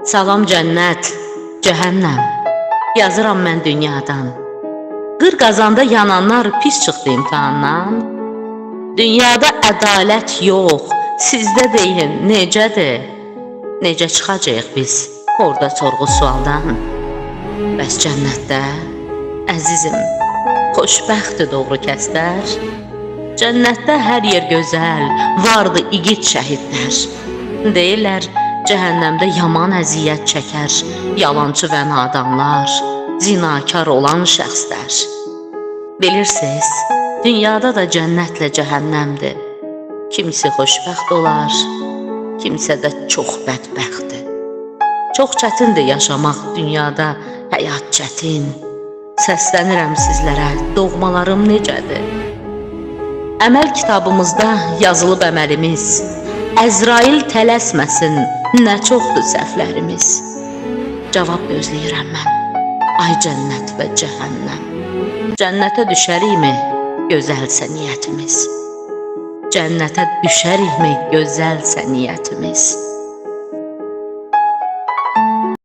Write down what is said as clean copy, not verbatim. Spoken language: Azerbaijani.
Salam cənnət, cəhənnəm, yazıram mən dünyadan. Qır qazanda yananlar pis çıxdı imtahandan. Dünyada ədalət yox, sizdə deyin necədir? Necə çıxacaq biz orada sorğu sualdan? Bəs cənnətdə, əzizim, xoşbəxtdir doğru kəslər. Cənnətdə hər yer gözəl, vardı igid şəhidlər. Deyirlər, cəhənnəmdə yaman əziyyət çəkər, yalancı və nadanlar, zinakar olan şəxslər. Bilirsiniz, dünyada da cənnətlə cəhənnəmdir. Kimisi xoşbəxt olar, kimsə də çox bədbəxtdir. Çox çətindir yaşamaq dünyada, həyat çətin. Səslənirəm sizlərə, doğmalarım necədir? Əməl kitabımızda yazılıb əməlimiz, Əzrail tələsməsin, nə çoxdur səhvlərimiz. Cavab gözləyirəm mən, ay cənnət və cəhənnəm. Cənnətə düşərikmi, gözəlsə niyyətimiz? Cənnətə düşərikmi, gözəlsə niyyətimiz?